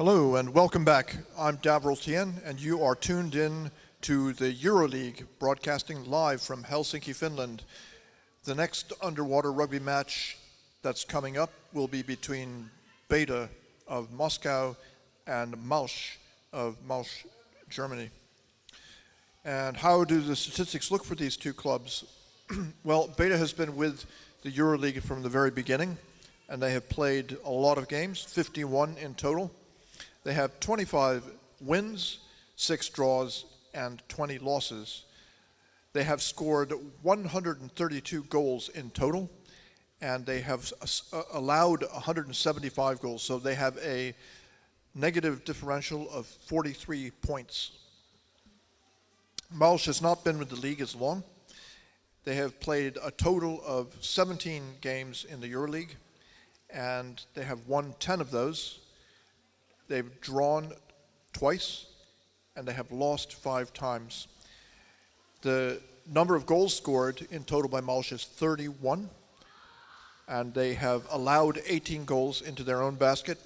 Hello and welcome back. I'm Davros Tien and you are tuned in to the Euroleague, broadcasting live from Helsinki, Finland. The next underwater rugby match that's coming up will be between Betta of Moscow and Malsch of Malsch, Germany. And how do the statistics look for these two clubs? Well, Betta has been with the Euroleague from the very beginning, and they have played a lot of games, 51 in total. They have 25 wins, 6 draws, and 20 losses. They have scored 132 goals in total, and they have allowed 175 goals, so they have a negative differential of 43 points. Malsch has not been with the league as long. They have played a total of 17 games in the Euroleague, and they have won 10 of those. They've drawn twice, and they have lost 5 times. The number of goals scored in total by Malsch is 31, and they have allowed 18 goals into their own basket,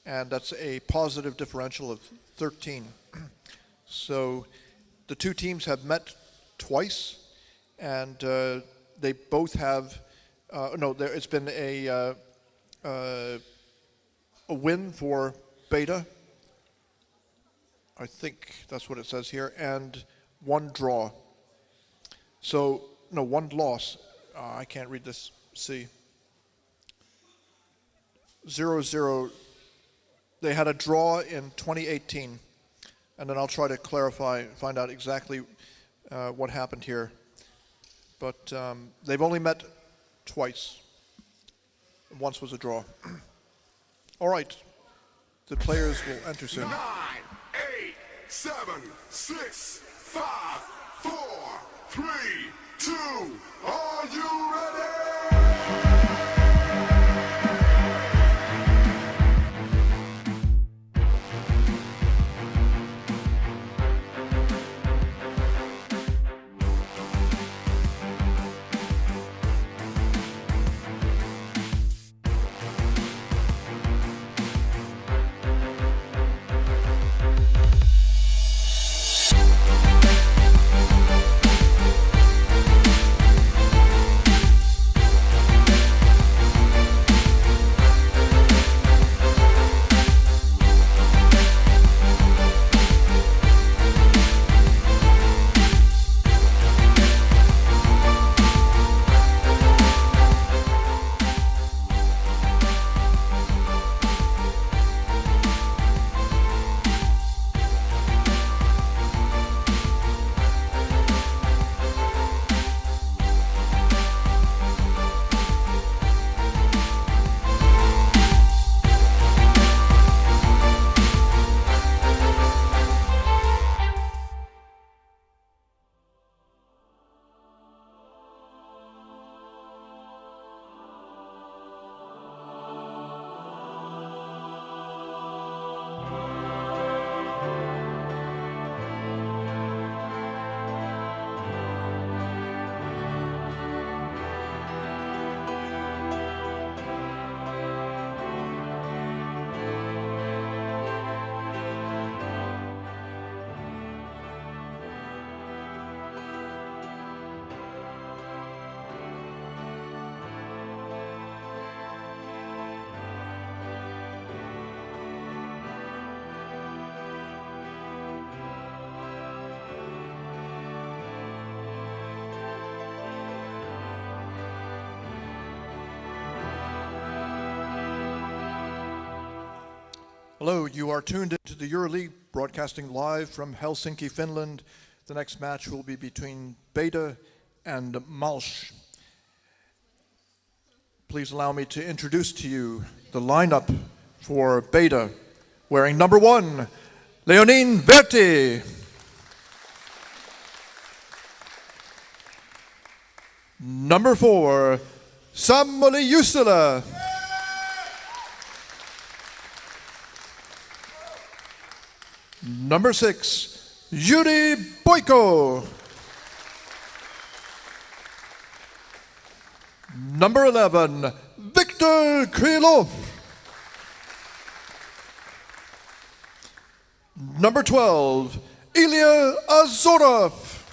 and that's a positive differential of 13. So the two teams have met twice, and they both have, it's been a win for Betta, I think that's what it says here, and 1 draw. So, 1 loss. I can't read this. See. 0-0. They had a draw in 2018, and then I'll try to find out exactly what happened here. But they've only met twice. Once was a draw. All right. The players will enter soon. 9, 8, 7, 6, 5, 4, 3, 2. Are you ready? Hello, you are tuned into the Euroleague, broadcasting live from Helsinki, Finland. The next match will be between Betta and Malsch. Please allow me to introduce to you the lineup for Betta. Wearing number 1, Leonine Verti. Number 4, Samuli Jussila. Number 6, Yuri Boyko. Number 11, Viktor Krylov. Number 12, Ilya Azorov.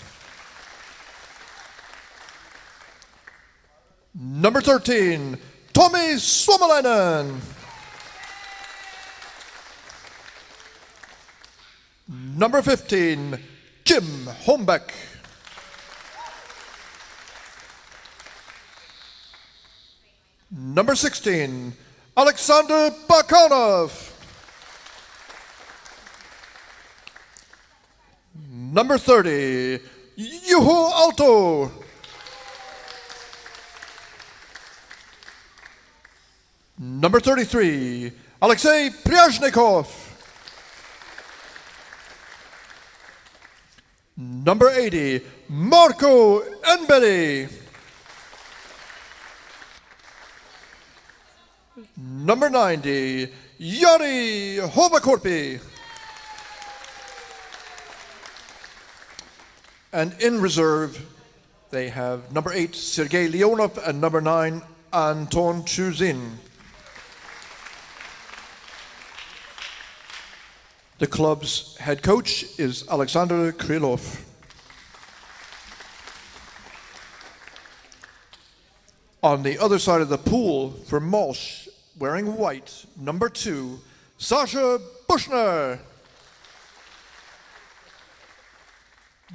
Number 13, Tommy Suomalainen. Number 15, Jim Holmbeck. Number 16, Alexander Bakanov. Number 30, Juho Alto. Number 33, Alexei Pryazhnikov. Number 80, Marko Enberi. Number 90, Jari Hovakorpi. And in reserve, they have number 8, Sergei Leonov, and number 9, Anton Chuzin. The club's head coach is Alexander Krylov. On the other side of the pool for Malsch, wearing white, number 2, Sasha Bushner.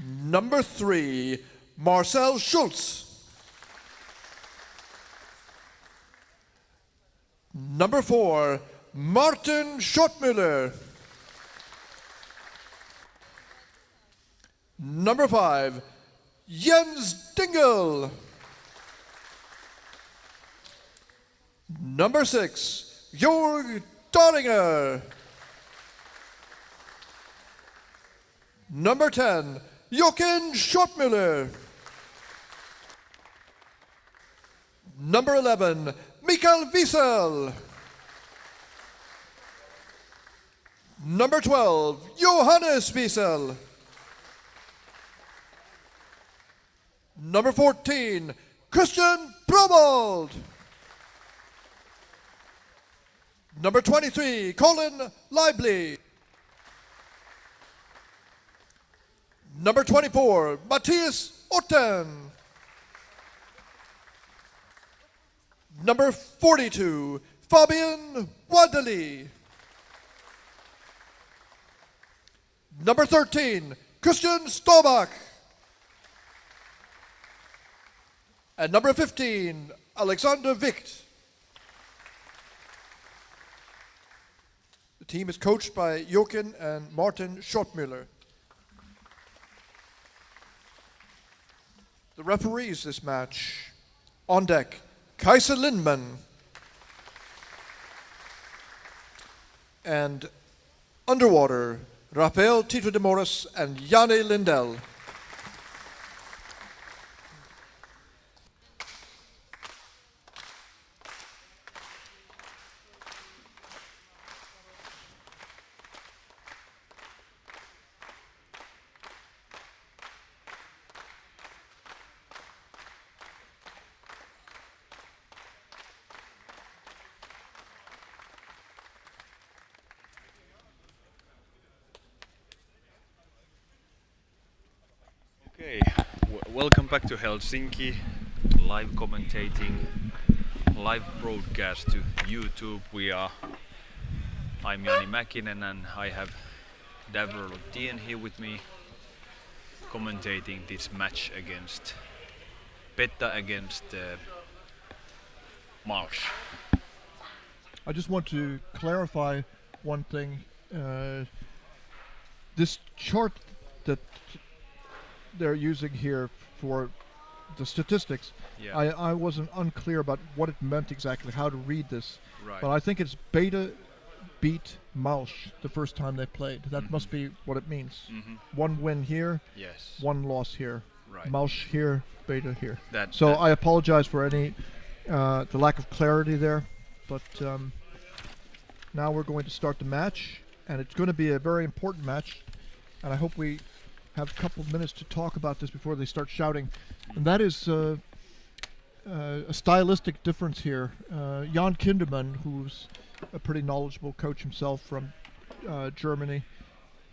Number 3, Marcel Schultz. Number 4, Martin Schottmüller. Number 5, Jens Dingel. Number 6, Jörg Daringer. Number 10, Jochen Schottmüller. Number 11, Mikael Wiesel. Number 12, Johannes Wiesel. Number 14, Christian Brobold. Number 23, Colin Lively. Number 24, Matthias Otten. Number 42, Fabian Wadley. Number 13, Christian Stobach. And number 15, Alexander Wicht. The team is coached by Jochen and Martin Schottmüller. The referees this match, on deck, Kaiser Lindman. And underwater, Rafael Tito de Moras and Janne Lindell. Okay, welcome back to Helsinki, live commentating, live broadcast to YouTube. I'm Jani Mäkinen and I have Davro Tien here with me, commentating this match against Betta against Malsch. I just want to clarify one thing. This chart that they're using here for the statistics, Yeah. I wasn't unclear about what it meant exactly, how to read this. Right. But I think it's Betta beat Malsch the first time they played. That must be what it means. One win here, Yes. one loss here. Right. Malsch here, Betta here. That- So that- I apologize for any the lack of clarity there. But now we're going to start the match, and it's going to be a very important match. And I hope we have a couple of minutes to talk about this before they start shouting. And that is a stylistic difference here. Jan Kinderman, who's a pretty knowledgeable coach himself from Germany,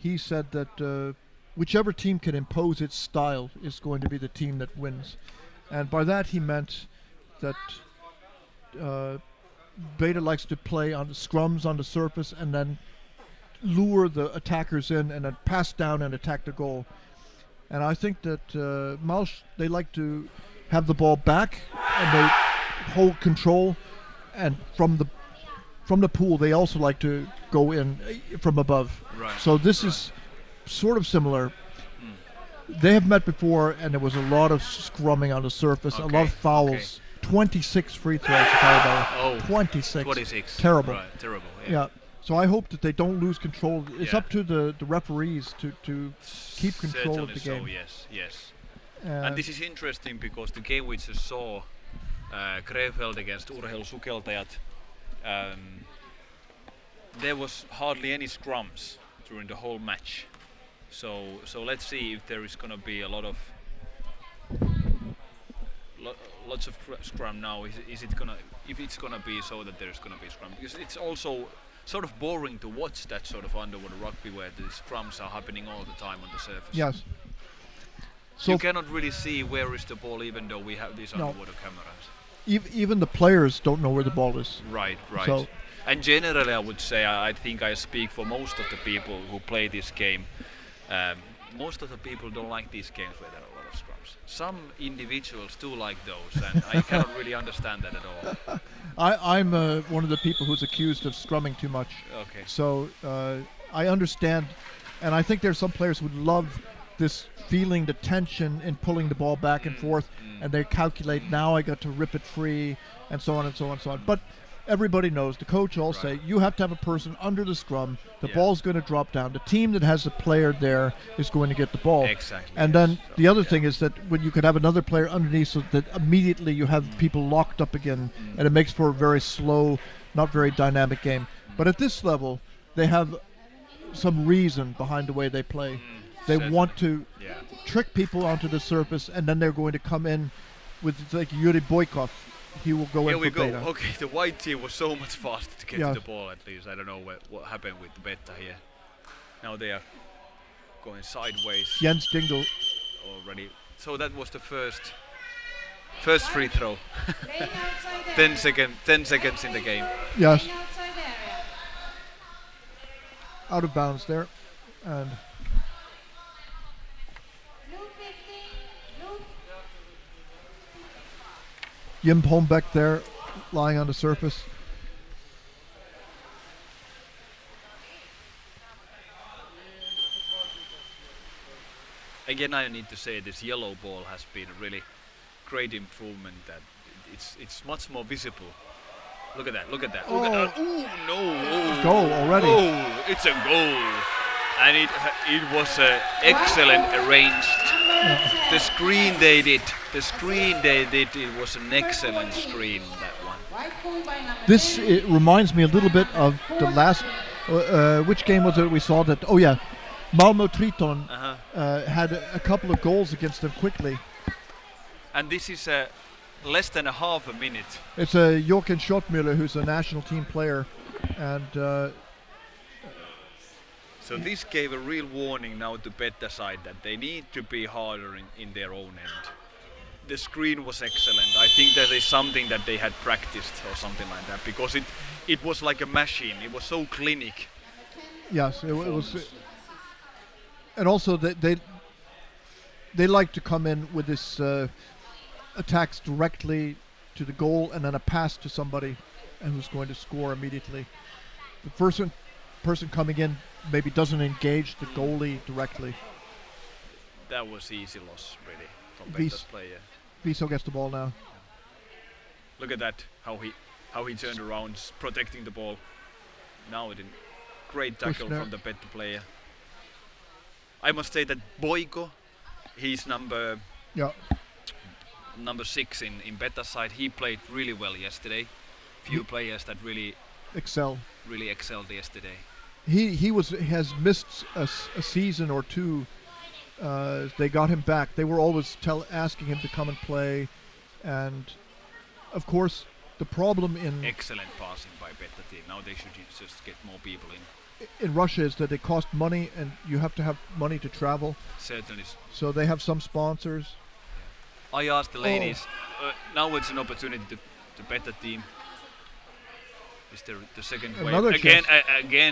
he said that whichever team can impose its style is going to be the team that wins. And by that he meant that Betta likes to play on the scrums on the surface and then lure the attackers in and then pass down and attack the goal. And I think that Malsch, they like to have the ball back and they hold control, and from the pool they also like to go in from above. Right. So this is sort of similar. They have met before, and there was a lot of scrumming on the surface, a lot of fouls. 26 free throws, if I remember. 26. 26. Terrible. Right, terrible. Yeah. So I hope that they don't lose control. It's Yeah. up to the referees to keep control of the game. So, yes. And this is interesting because the game we just saw, Krefeld against Urheilusukeltajat, there was hardly any scrums during the whole match. So let's see if there is going to be a lot of lots of scrum now. Is it gonna, if it's gonna be so that there's gonna be scrum, because it's also sort of boring to watch that sort of underwater rugby where the scrums are happening all the time on the surface. Yes. So you cannot really see where is the ball, even though we have these underwater cameras. even the players don't know where the ball is. Right. So- And generally, I would say, I think I speak for most of the people who play this game. Most of the people don't like these games where there are a lot of scrums. Some individuals do like those, and I cannot really understand that at all. I'm one of the people who's accused of scrumming too much. Okay. So I understand, and I think there's some players who love this feeling, the tension in pulling the ball back and forth, and they calculate, now I got to rip it free, and so on and so on and so on. But everybody knows, the coach will say, you have to have a person under the scrum, the ball's going to drop down. The team that has a player there is going to get the ball. Exactly. And then the other thing is that when you could have another player underneath, so that immediately you have people locked up again, and it makes for a very slow, not very dynamic game. But at this level, they have some reason behind the way they play. They Certainly. want to trick people onto the surface, and then they're going to come in with, like, Yuri Boykov. He will go Here in we for go. Betta. Okay, the white team was so much faster to get Yeah. to the ball, at least. I don't know what happened with the Betta here. Now they are going sideways Jens Dingle. already. So that was the first free throw. Playing outside 10 seconds in the game. Yes, Playing outside area. out of bounds there. And Blue 15. Blue. Jim Holmbeck there, lying on the surface. Again, I need to say this yellow ball has been a really great improvement. That it's much more visible. Look at that! Look at that! Look at that! Ooh, no! Oh, Goal already. Oh, it's a goal, and it was excellent arranged. Number 10. The screen they did. It was an excellent screen, that one. White ball by number This 10. it reminds me a little bit of the last. Which game was it we saw that? Oh yeah, Malmö Triton had a couple of goals against them quickly. And this is less than a half a minute. It's Jochen Schottmüller, who's a national team player, and So this gave a real warning now to Betta side that they need to be harder in their own end. The screen was excellent. I think that is something that they had practiced or something like that, because it was like a machine. It was so clinic. yes, it was. And also they like to come in with this attacks directly to the goal and then a pass to somebody and who's going to score immediately. The person coming in maybe doesn't engage the goalie directly. That was easy loss, really, from Vis- Betta's player. Viso gets the ball now. Look at that, how he turned around, protecting the ball. Now it great tackle Kushner. from the Betta player. I must say that Boiko, he's number Yeah, 6 in Betta's side. He played really well yesterday. Few players that really excel. excelled yesterday. He has missed a season or two. They got him back. They were always asking him to come and play, and of course the problem in Excellent passing by Betta team. Now they should just get more people in. in Russia is that it costs money, and you have to have money to travel. Certainly. So they have some sponsors. I asked the ladies. Now it's an opportunity to bet the team. Is the second Another wave again?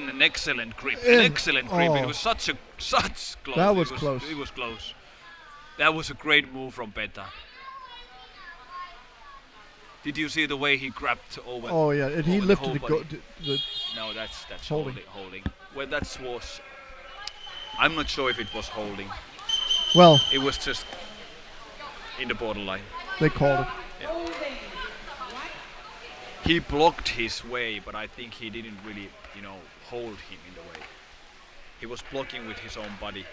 An excellent grip. An excellent grip. It was such close. That was close. It was close. That was a great move from Betta. Did you see the way he grabbed over? Oh yeah, and he over lifted the No, that's holding. holding. Well, that was. I'm not sure if it was holding. Well, It was just in the borderline. they called it. Holding. He blocked his way, but I think he didn't really, hold him in the way. He was blocking with his own body.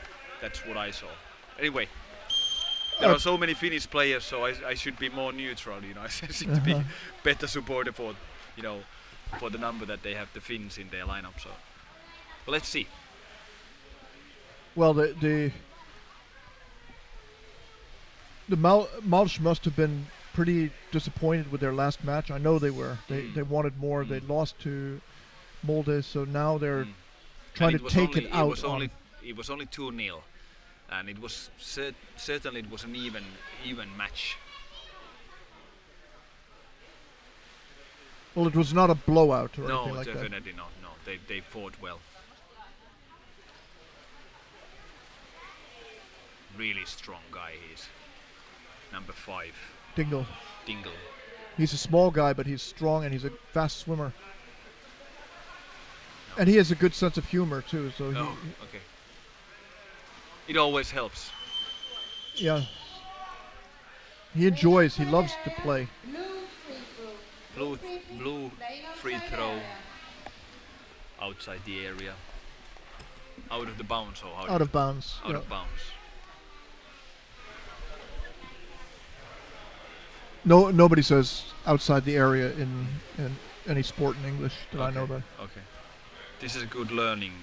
That's what I saw. Anyway, there are so many Finnish players, so I should be more neutral. I should be better supporter for, for the number that they have the Finns in their lineup. So, but let's see. Well, the Malsch must have been pretty disappointed with their last match. I know they were. They wanted more. They lost to Molde, so now they're trying to take it out. It was only 2-0, and it was certainly it was an even match. Well, it was not a blowout or anything No, like that. definitely not. No, they fought well. Really strong guy he is. Number 5. Dingle. Dingle. He's a small guy, but he's strong and he's a fast swimmer. And he has a good sense of humor too. So Okay. It always helps. yeah, he enjoys. He loves to play. Blue free throw outside the area. Out of the bounds or Out of bounds. Out of bounds. No, nobody says outside the area in any sport in English that I know about. Okay. This is a good learning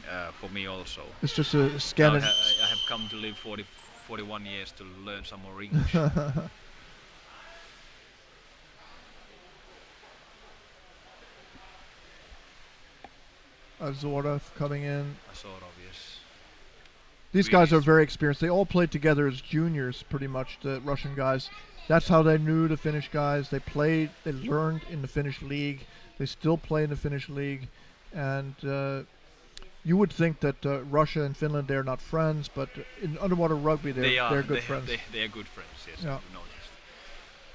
for me also. It's just a scan. I have come to live 41 years to learn some more English. Azorov coming in. Sort of, yes. These guys are very experienced. They all played together as juniors, pretty much, the Russian guys. That's how they knew the Finnish guys. They played, they learned in the Finnish league. They still play in the Finnish league. And you would think that Russia and Finland, they're not friends, but in underwater rugby, they're good friends. They are good friends, yes, Yeah. I've noticed.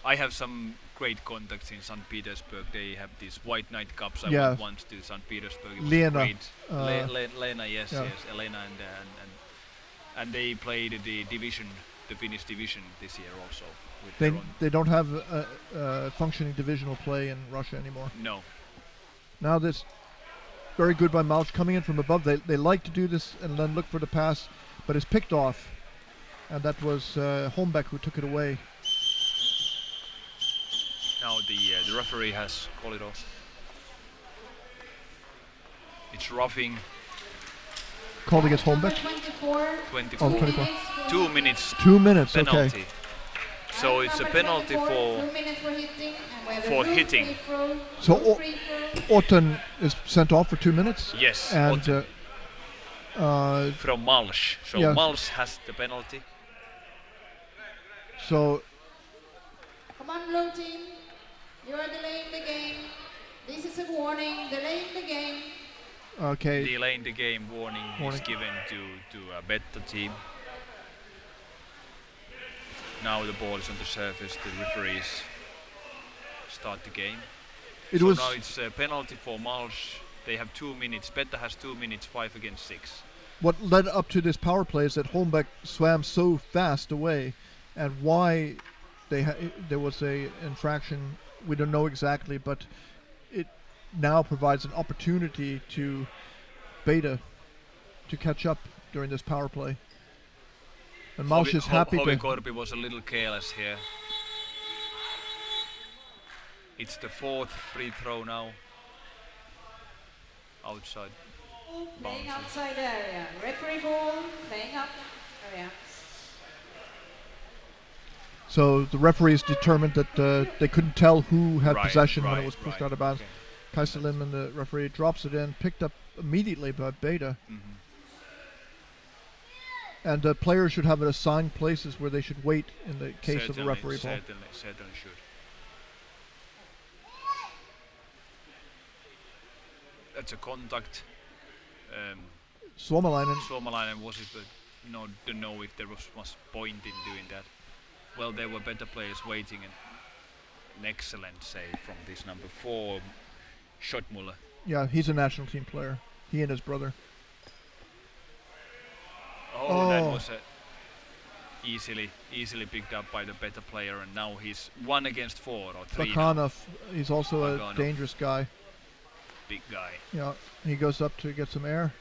I have some great contacts in St. Petersburg. They have these White Night Cups. I went once to St. Petersburg. It was Lena. great. Lena, yes, Elena, and they played the Finnish division this year also. They don't have a functioning divisional play in Russia anymore. No. Now this very good by Malsch coming in from above. They like to do this and then look for the pass, but it's picked off, and that was Holmbeck who took it away. Now the referee has called it off. It's roughing. Called against Holmbeck. 24. Oh, 24. 2 minutes. 2 minutes. Penalty. Okay. So it's a penalty for hitting. So Orton is sent off for 2 minutes. Yes. And from Malsch. So Malsch has the penalty. So. Come on, blue team. You are delaying the game. This is a warning. Delaying the game. Okay. Delaying the game warning is given to a Betta team. Now the ball is on the surface. The referees start the game. Now it's a penalty for Malsch. They have 2 minutes. Betta has 2 minutes, 5 against 6. What led up to this power play is that Holmbeck swam so fast away, and why there was a infraction, we don't know exactly, but it now provides an opportunity to Betta to catch up during this power play. And Malsch is happy Hovi Korpi was a little careless here. It's the 4th free throw now. Outside. Playing outside area. Referee ball. Playing up area. So the referees determined that they couldn't tell who had possession when it was pushed out of bounds. Okay. Kaiser Lindman, the referee, drops it in, picked up immediately by Betta. Mm-hmm. And players should have assigned places where they should wait in the case of a referee ball. Certainly should. That's a contact. Suomalainen, was it? But no, don't know if there was much point in doing that. Well, there were better players waiting, and an excellent save from this number 4, Schottmuller. yeah, he's a national team player. He and his brother. Oh, that was easily picked up by the better player, and now he's 1 against 4 or 3. Bakhanov, he's also a Bakhanov. dangerous guy. Big guy. Yeah, he goes up to get some air.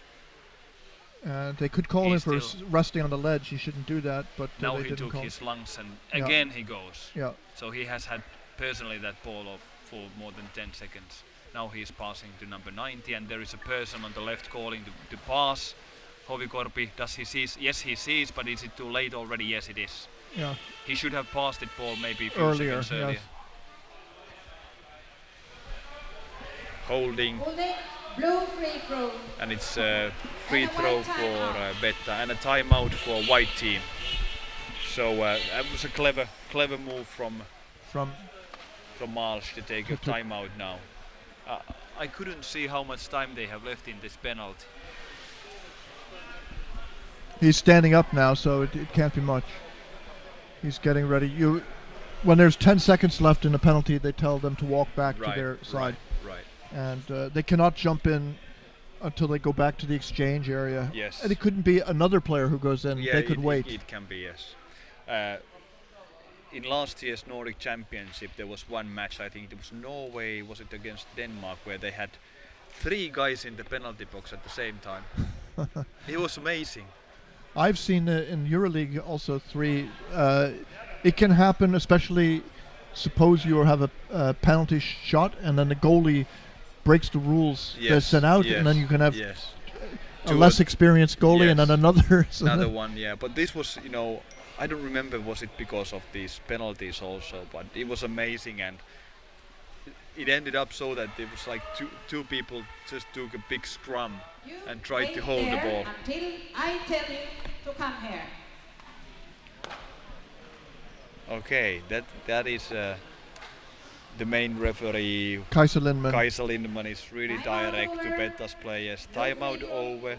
And they could call him He's for still- resting on the ledge. He shouldn't do that, but Now they he didn't took call. his lungs, and Yeah. again he goes. Yeah, So he has had personally that ball for more than 10 seconds. Now he's passing to number 90, and there is a person on the left calling to pass. Hovikorpi, does he see? Yes, he sees, but is it too late already? Yes, it is. yeah. He should have passed the ball maybe a few Earlier, seconds earlier. yes. Holding, Blue free throw. and it's a free throw for Betta and a timeout for white team. So that was a clever move from Malsch to take a timeout now. I couldn't see how much time they have left in this penalty. He's standing up now, so it can't be much. He's getting ready. When there's 10 seconds left in a penalty, they tell them to walk back to their side. Right. And they cannot jump in until they go back to the exchange area. Yes. And it couldn't be another player who goes in. Yeah, they could wait. It can be, yes. In last year's Nordic Championship, there was one match, I think it was Norway, was it against Denmark, where they had 3 guys in the penalty box at the same time. It was amazing. I've seen in Euroleague also 3. It can happen, especially suppose you have a penalty shot and then the goalie breaks the rules. They're sent out, and then you can have a less experienced goalie and then another. Another one, yeah. But this was, I don't remember was it because of these penalties also, but it was amazing, and it ended up so that it was like two people just took a big scrum and tried to hold the ball. Until I tell you to come here. Okay, that is the main referee. Kaiser Lindman. Kaiser Lindman is really direct to Betta's players. Timeout over,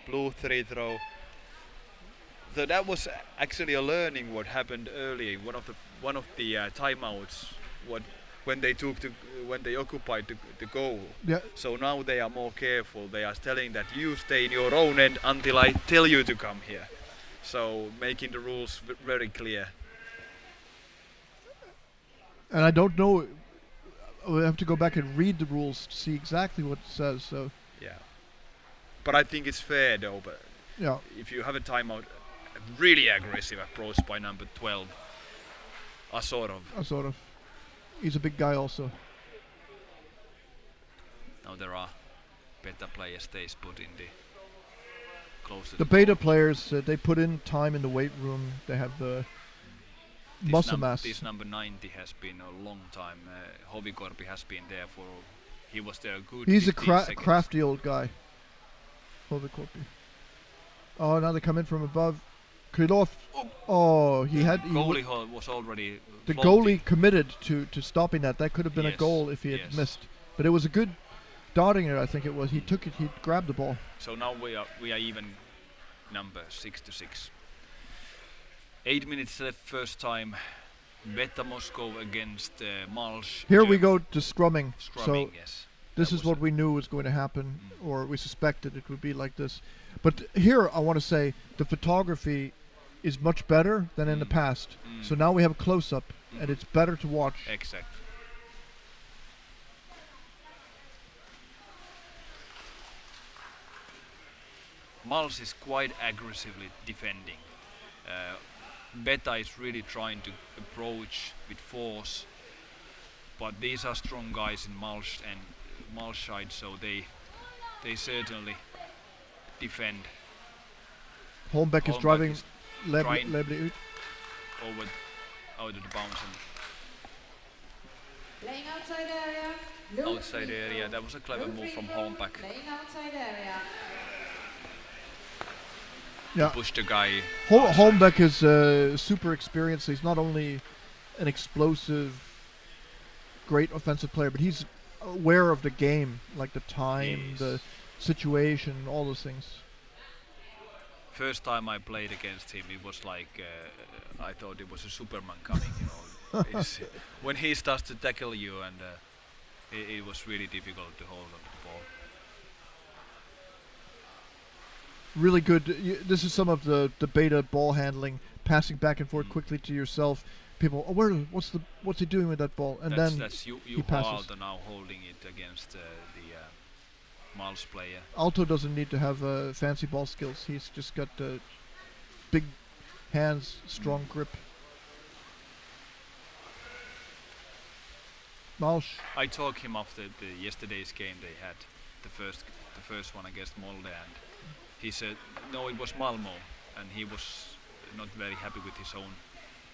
blue free throw. So that was actually a learning what happened earlier. One of the timeouts, when they occupied the goal. Yeah. So now they are more careful. They are telling that you stay in your own end until I tell you to come here. So making the rules very clear. And I don't know. We have to go back and read the rules to see exactly what it says. So. Yeah. But I think it's fair though. But yeah. If you have a timeout, a really aggressive approach by number 12, Asorov. He's a big guy also. Now there are better players stays put in the close to The Betta players, they put in time in the weight room. They have the muscle mass. This number 90 has been a long time. Hovikorpi has been there he was there a good He's a 15 seconds. crafty old guy. Hovikorpi. Oh, now they come in from above. Krylov. Oh, Goalie was already the floating. goalie committed to stopping that. That could have been a goal if he had missed. But it was a good darting it, I think it was. He took it, he grabbed the ball. So now we are even number 6-6. 8 minutes left first time. Betta Moscow against Malsch. Here we go to scrumming. So yes. this is what we knew was going to happen, or we suspected it would be like this. But here I want to say the photography is much better than in the past. So now we have a close-up, and it's better to watch. Exactly. Malsch is quite aggressively defending. Betta is really trying to approach with force, but these are strong guys in Malsch and Malsch side, so they certainly defend. Holmbeck is driving trying Lebli over out of the bounds, and Playing outside area. Loose Outside free area, throw. that was a clever Loose move free from throw, Holmback Playing outside area. Yeah, push the guy. Holmbeck is super experienced. He's not only an explosive, great offensive player, but he's aware of the game, like the time, Yes. the situation, all those things. First time I played against him, it was like I thought it was a Superman coming. When he starts to tackle you, and it was really difficult to hold on the ball. Really good. This is some of the Betta ball handling, passing back and forth quickly to yourself. People, what's he doing with that ball? And that's then you he passes. Aalto now holding it against the Malsch player. Aalto doesn't need to have fancy ball skills. He's just got big hands, strong grip. Malsch. I talked him after the yesterday's game they had, the first one against Molde, and he said no, it was Malmo, and he was not very happy with his own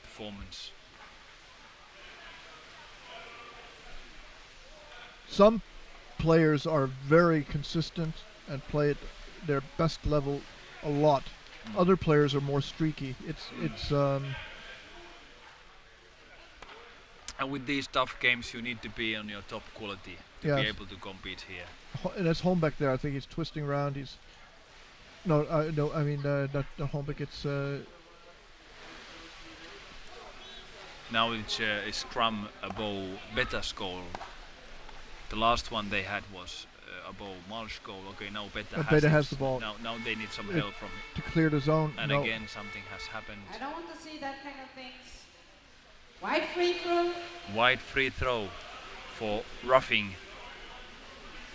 performance. Some players are very consistent and play at their best level a lot. Other players are more streaky. It's And with these tough games, you need to be on your top quality to be Yes. able to compete here. And that's Holmbeck there. I think he's twisting around. He's no. I mean not Holmbeck. It's Now it's a scrum above Betta's goal. The last one they had was above Malsch goal. Okay, now Betta has the ball. Now they need some help from it. to clear the zone. And no. again, something has happened. I don't want to see that kind of things. Wide free throw. Wide free throw for roughing.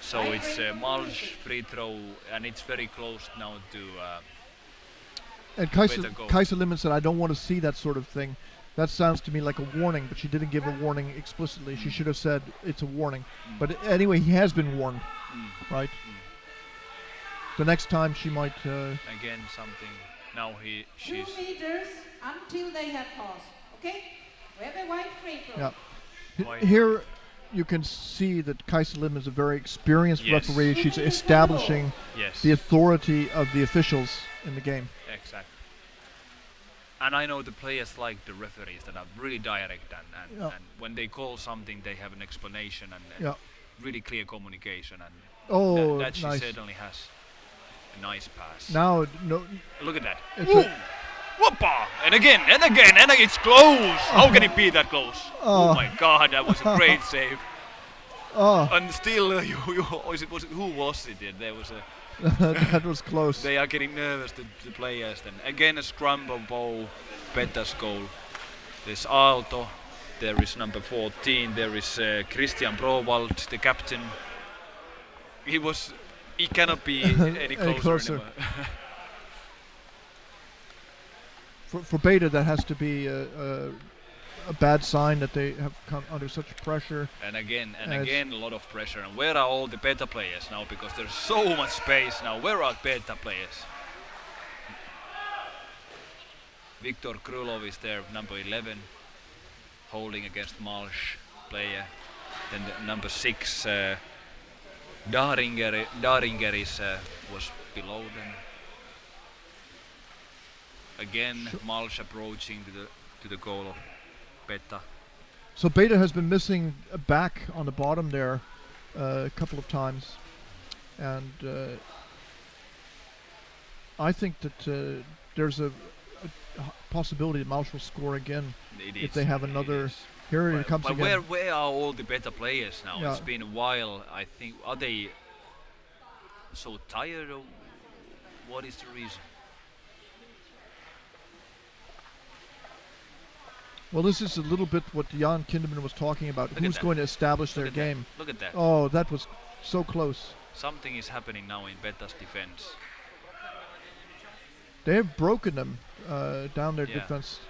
So Wide it's free throw. Malsch free throw, and it's very close now to. And Betta goal. Kaiser Limon said, "I don't want to see that sort of thing." That sounds to me like a warning, but she didn't give a warning explicitly. She should have said it's a warning. But anyway, he has been warned, right? The next time she might. Again, something. Now 2 she's. meters until they have paused. Okay? We have a wide free throw. Yeah. Why- Here, you can see that Kaiser Lim is a very experienced Yes. referee. She's establishing Yes. the authority of the officials in the game. Exactly. And I know the players like the referees that are really direct and Yeah. when they call something, they have an explanation and Yeah. really clear communication. And Oh, that she nice. certainly has a nice pass. Now, no, Look at that. It's Ooh. a- Whoppa! And again, and again, and it's close! How can it be that close? Oh my god, that was a great save. oh, And still, who was it? There was a. that was close. They are getting nervous, the players. Then again, a scramble ball, Betta's goal. There's Aalto, there is number 14, there is Christian Browald, the captain. He cannot be any closer. closer. For Betta, that has to be a bad sign that they have come under such pressure. And again, As- a lot of pressure. And where are all the Betta players now? Because there's so much space now. Where are Betta players? Viktor Krylov is there, number 11, holding against Malsch player. Then the number 6, Daringer is, was below them. Again, Malsch approaching to the goal of Betta. So Betta has been missing a back on the bottom there a couple of times, and I think that there's a possibility that Malsch will score again It if is, they have it another. is. Here it comes But again. where are all the Betta players now? Yeah. It's been a while. I think, are they so tired, or what is the reason? Well, this is a little bit what Jan Kinderman was talking about. Look at Who's that. going to establish their Look at that. game? Look at that. Oh, that was so close. Something is happening now in Betta's defense. They have broken them down their Yeah. defense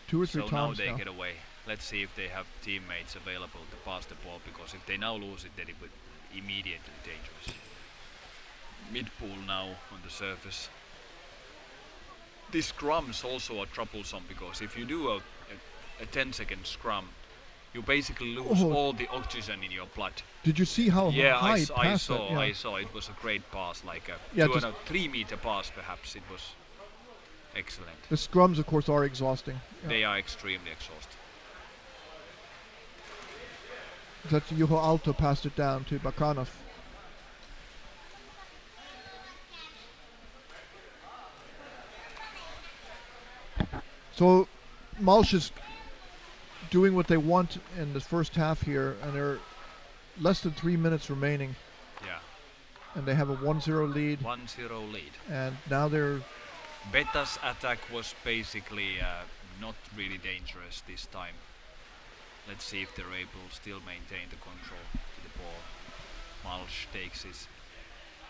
2 or 3 So now times they now. get away. Let's see if they have teammates available to pass the ball, because if they now lose it, then it would immediately dangerous. Mid-pool now on the surface. These scrums also are troublesome, because if you do a 10-second scrum, you basically lose all the oxygen in your blood. Did you see how high I it passed that? saw. Yeah. I saw. It was a great pass, like a Yeah, 3 meter pass, perhaps. It was excellent. The scrums, of course, are exhausting. Yeah. They are extremely exhausted. That Juho Aalto passed it down to Bakanov. So Malsch is doing what they want in the first half here, and there are less than 3 minutes remaining, Yeah, and they have a 1-0 lead. 1-0 lead. And now they're Betta's attack was basically not really dangerous this time. Let's see if they're able to still maintain the control to the ball. Malsch takes his,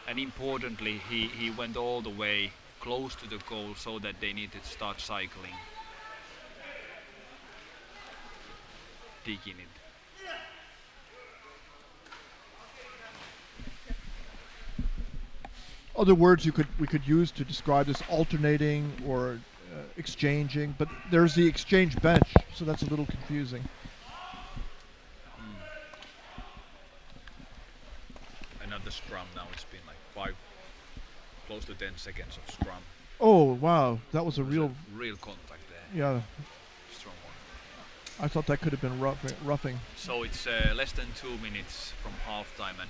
and importantly, he went all the way close to the goal so that they needed to start cycling. Digging it. other words we could use to describe this: alternating or exchanging. But there's the exchange bench, so that's a little confusing. Another scrum now. It's been like close to 10 seconds of scrum. Oh wow, that was a There's real real contact there. yeah. Strong one. I thought that could have been roughing. So it's less than 2 minutes from halftime, and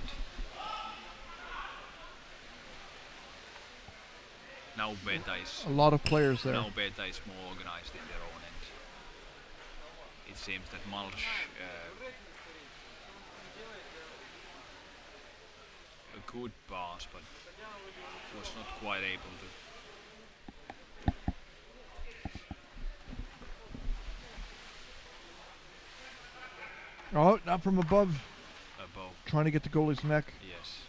now Betta is A lot of players there. more organized in their own end. It seems that Malsch a good pass, but was not quite able to. Oh, not from above. Above. Trying to get the goalie's neck Yes.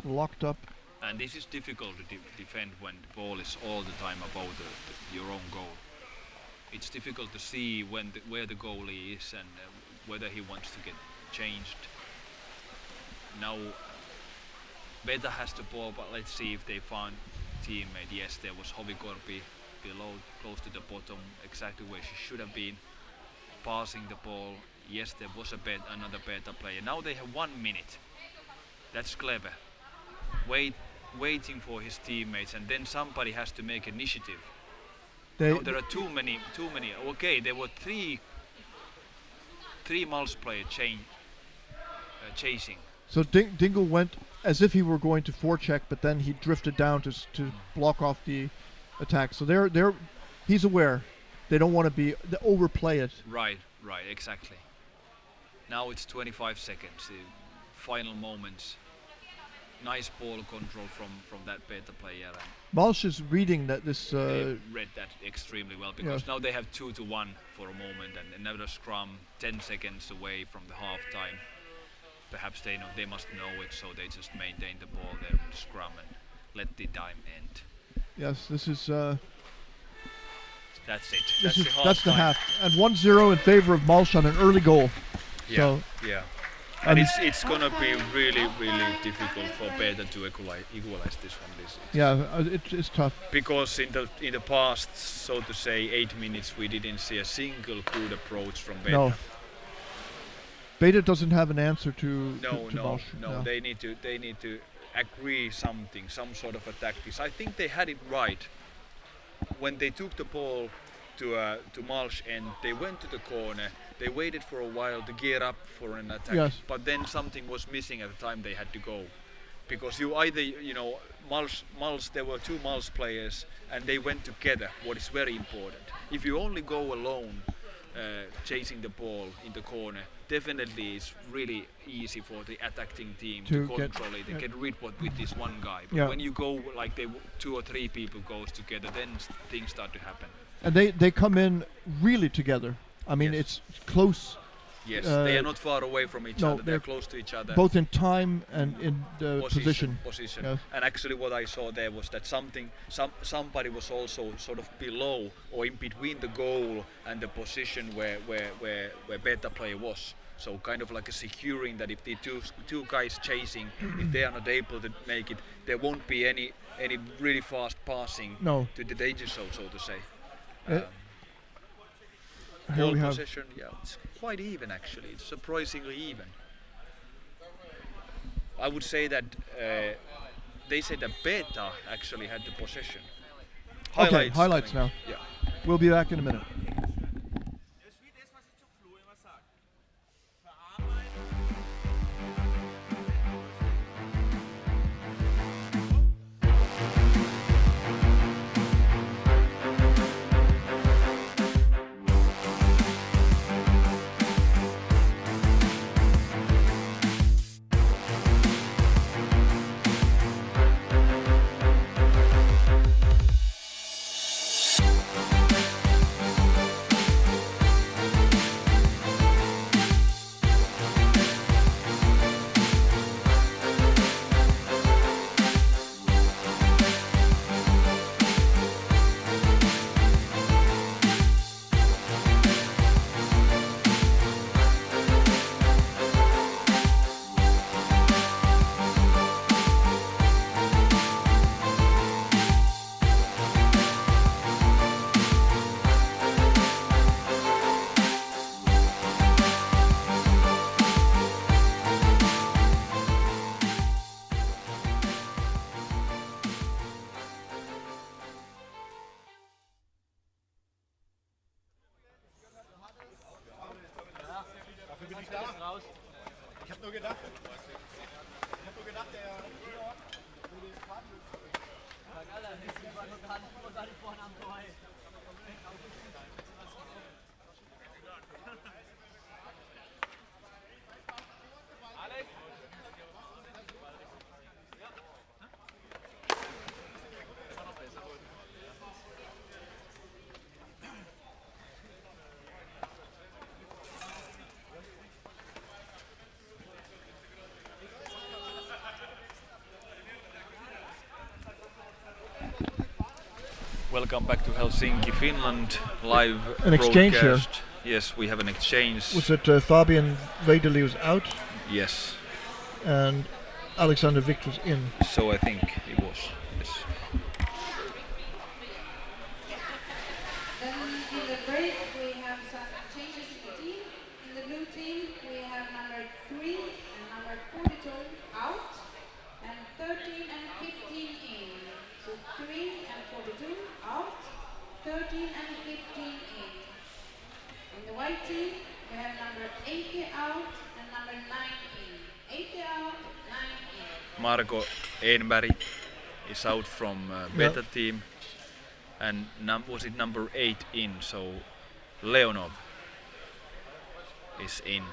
locked up. And this is difficult to defend when the ball is all the time above your own goal. It's difficult to see where the goalie is and whether he wants to get changed. Now Betta has the ball, but let's see if they found teammate. Yes, there was Hovikorpi below, close to the bottom, exactly where she should have been, passing the ball. Yes, there was another Betta player. Now they have 1 minute. That's clever. Waiting for his teammates, and then somebody has to make initiative. Now there are too many. Okay, there were three Malsch players chasing. So Dingle went as if he were going to forecheck, but then he drifted down to block off the attack. So he's aware. They don't want to overplay it. Right, exactly. Now it's 25 seconds, the final moments. Nice ball control from that Betta player. Malsch is reading that this. They read that extremely well, because yeah. now they have 2-1 for a moment, and another scrum 10 seconds away from the half time. Perhaps they must know it, so they just maintain the ball there in the scrum and let the time end. Yes, this is. That's it. That's the half, and 1-0 in favor of Malsch on an early goal. Yeah, so, yeah. And it's gonna be really difficult for Betta to equalize this one. It's tough. Because in the past, so to say, 8 minutes, we didn't see a single good approach from Betta. No. Betta doesn't have an answer to Malsch. No. They need to agree something, some sort of a tactics. I think they had it right when they took the ball to Malsch, and they went to the corner. They waited for a while to gear up for an attack, yes. But then something was missing at the time they had to go, because Malsch, there were two Malsch players and they went together, what is very important. If you only go alone chasing the ball in the corner, definitely it's really easy for the attacking team to control it and get rid with this one guy. But when you go like 2 or 3 people goes together, then things start to happen. And they come in really together. I mean, yes. It's close. Yes, they are not far away from each other. They're close to each other. Both in time and in the position. Yes. And actually what I saw there was that somebody was also sort of below or in between the goal and the position where Betta player was. So kind of like a securing that if the two guys chasing, if they are not able to make it, there won't be any really fast passing to the danger zone, so to say. here Ball we have possession, yeah, it's quite even actually. It's surprisingly even. I would say that they said that Betta actually had the possession. Okay, highlights coming. now. Yeah. We'll be back in a minute. Welcome back to Helsinki, Finland, live An exchange here. broadcast. Yes, we have an exchange. Was it Fabian Vedeli was out Yes, and Alexander Vict was in? so I think it was. Yes. Then in the break we have some changes in the team. In the blue team we have number 3 and number 42 out and 13 and 15 in. So 3 and 42 out, 13 and 15 in. In the white team we have number 80 out and number 9 in. 80 out, 9 in. Marko Enberg is out from Betta team, and was it number 8 in? So Leonov is in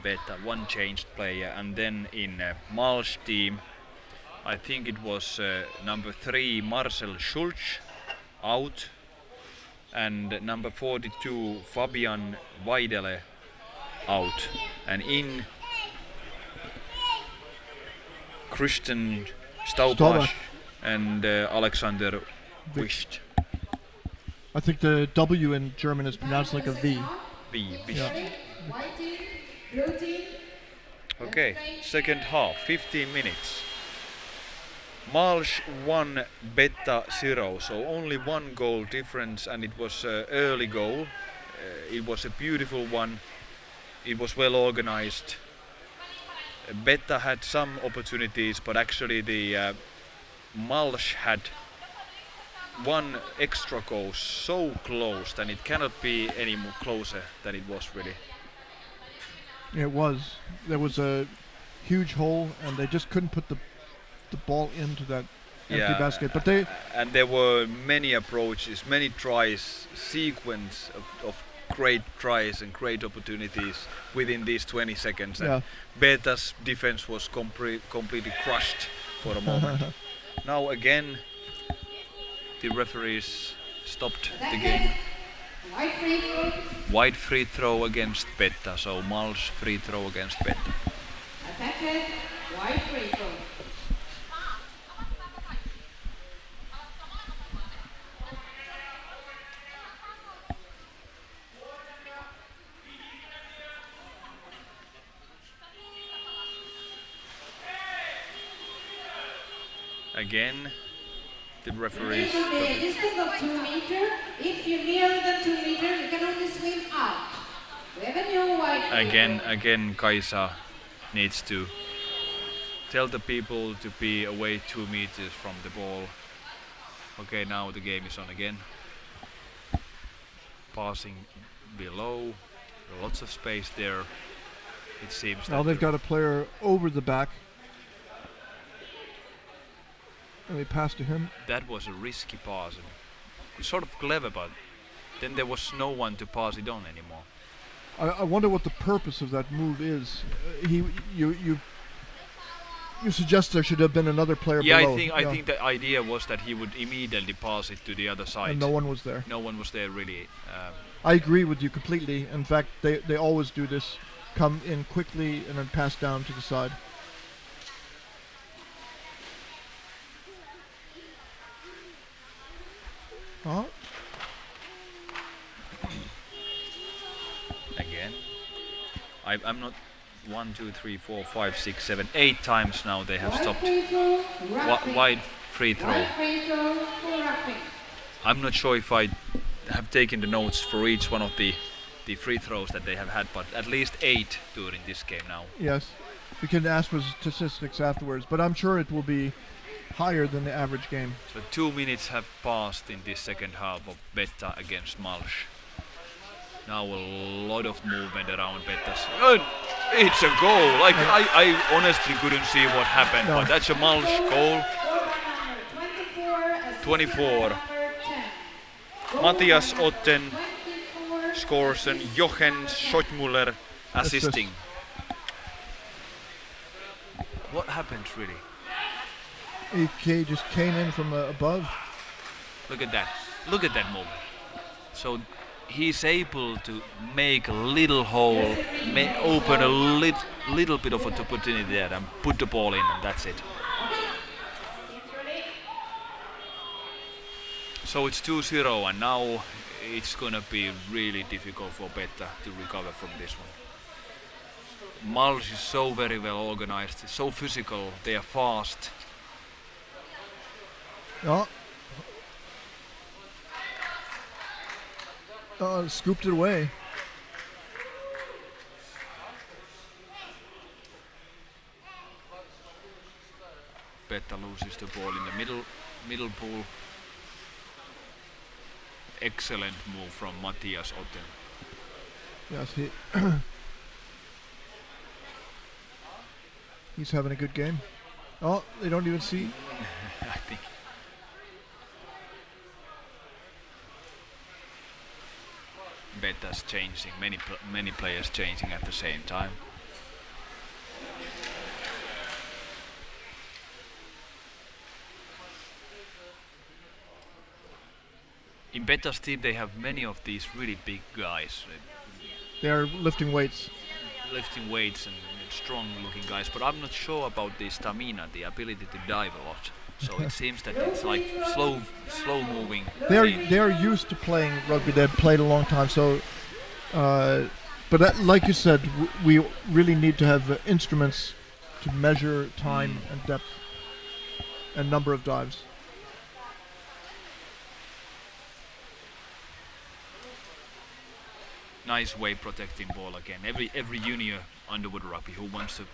Betta, one changed player, and then in Malsch team, I think it was number 3 Marcel Schulz out, and number 42 Fabian Vaidele out, and in Christian Staubash and Alexander Wischt. I think the W in German is pronounced like a V. Wischt. White team, blue team. Okay, second half, 15 minutes. Malsch 1, Betta 0, so only one goal difference, and it was an early goal. It was a beautiful one. It was well organized. Betta had some opportunities, but actually the Malsch had one extra goal so close, and it cannot be any more closer than it was really. It was. There was a huge hole, and they just couldn't put the ball into that empty basket. But they and there were many approaches, many tries, sequence of great tries and great opportunities within these 20 seconds. And Betta's defense was completely crushed for a moment. Now again, the referees stopped the game. White free throw against Betta, so Malsch free throw against Betta. Attack, white free throw. Again, the referees. A distance of 2 meters. If you're nearer than 2 meters, you can only swim out. We have a new white free throw. Again, Kaisa needs to tell the people to be away 2 meters from the ball. Okay, now the game is on again. Passing below, lots of space there. It seems Now that they've got a player over the back. And they pass to him. that was a risky pass. And sort of clever, but then there was no one to pass it on anymore. I wonder what the purpose of that move is. You suggest there should have been another player Yeah, below. I think the idea was that he would immediately pass it to the other side. And no one was there. No one was there really. I agree with you completely. In fact, they always do this. Come in quickly and then pass down to the side. Oh, Again, I'm not 1, 2, 3, 4, 5, 6, 7, 8 times now they have White stopped. free throw, roughing. Wide free throw. White free throw for roughing. I'm not sure if I have taken the notes for each one of the free throws that they have had, but at least 8 during this game now. yes. We can ask for statistics afterwards, but I'm sure it will be higher than the average game. So 2 minutes have passed in this second half of Betta against Malsch. Now a lot of movement around Betta's. It's a goal. Like I honestly couldn't see what happened, No. but that's a Malsch goal. Scored by number 24, assisted 24. by number 10. Matthias Otten 24, scores and Jochen Schottmuller assisting. What happened really? He just came in from above. Look at that. Look at that moment. So he's able to make a little hole, open a little bit of an opportunity there and put the ball in, and that's it. So it's 2-0, and now it's gonna be really difficult for Betta to recover from this one. Malsch is so very well organized, so physical, they are fast. Scooped it away. Betta loses the ball in the middle pool. Excellent move from Matthias Otten. Yes, he's having a good game. Oh, they don't even see. I think Betta's changing, many players changing at the same time. In Betta's team they have many of these really big guys, They are lifting weights. lifting weights and strong looking guys, but I'm not sure about the stamina, the ability to dive a lot. So it seems that it's like slow moving. They are used to playing rugby. They've played a long time. So, but like you said, we really need to have instruments to measure time and depth and number of dives. Nice way protecting ball again. Every junior underwood rugby who wants to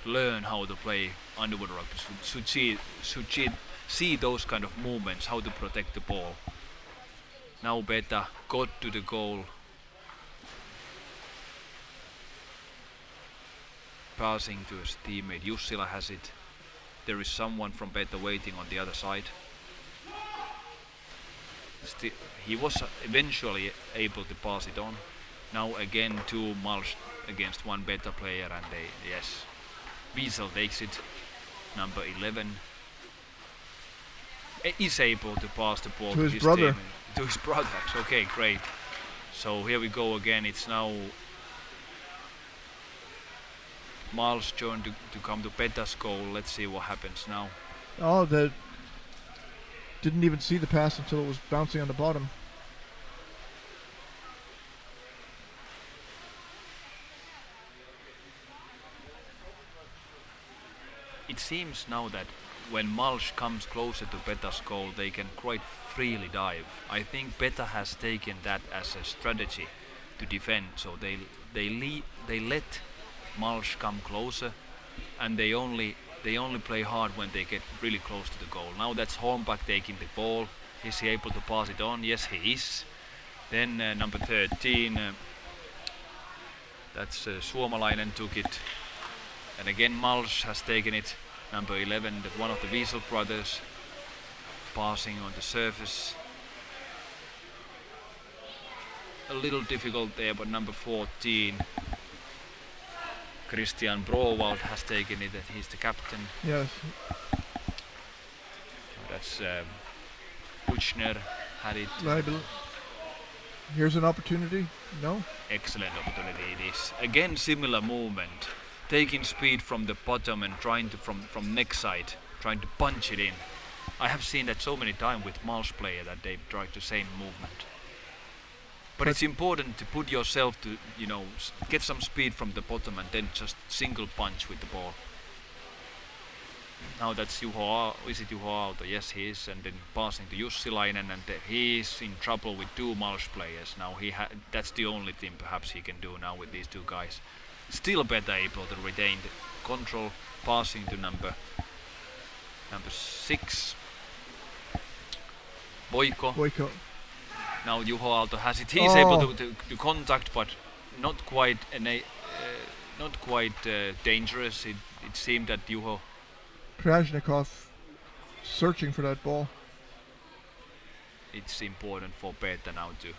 learn how to play underwood rugby should see those kind of movements, how to protect the ball. Now Betta got to the goal. Passing to his teammate Jussila has it. There is someone from Betta waiting on the other side. He was eventually able to pass it on. Now again 2 Malsch against 1 Betta player, and Wiesel takes it, number 11. Is able to pass the ball To his brother. teammate. To his brother, okay, great. So here we go again, it's now Malsch's turn to come to Betta's goal. Let's see what happens now. Oh, they didn't even see the pass until it was bouncing on the bottom. It seems now that when Malsch comes closer to Betta's goal, they can quite freely dive. I think Betta has taken that as a strategy to defend. So they let Malsch come closer, and they only play hard when they get really close to the goal. Now that's Holmback taking the ball. Is he able to pass it on? Yes, he is. Then number 13, that's Suomalainen took it. And again Malsch has taken it. Number 11, one of the Wiesel brothers, passing on the surface. A little difficult there, but number 14, Christian Browald has taken it, and he's the captain. Yes. That's Buchner had it. Leibel. Here's an opportunity. No. Excellent opportunity it is. Again, similar movement, taking speed from the bottom and trying to from neck side, trying to punch it in. I have seen that so many times with Malsch player that they've tried the same movement. But it's important to put yourself to, get some speed from the bottom and then just single punch with the ball. Now that's Juho. Is it Juho Aalto? Yes, he is. And then passing to Jussilainen, and he is in trouble with two Malsch players. Now that's the only thing perhaps he can do now with these two guys. Still Betta able to retain the control, passing to number 6, Boiko. Now Juho Aalto has it. He's able to contact, but not quite dangerous. It seemed that Juho. Krajnikov searching for that ball. It's important for Betta now to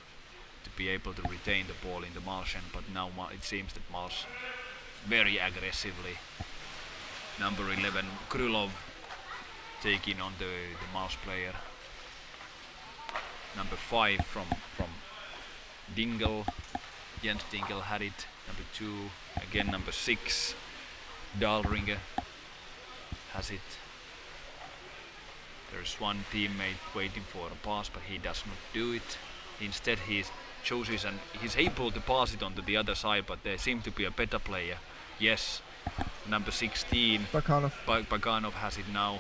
be able to retain the ball in the Malsch end, but now it seems that Malsch very aggressively. Number 11, Krylov, taking on the Malsch player. Number 5 from Dingle, Jens Dingle had it. Number 2, again number 6, Dahlringer has it. There's one teammate waiting for a pass, but he does not do it. Instead he chooses and he's able to pass it onto the other side, but there seems to be a better player. Yes, number 16, Bakanov has it now.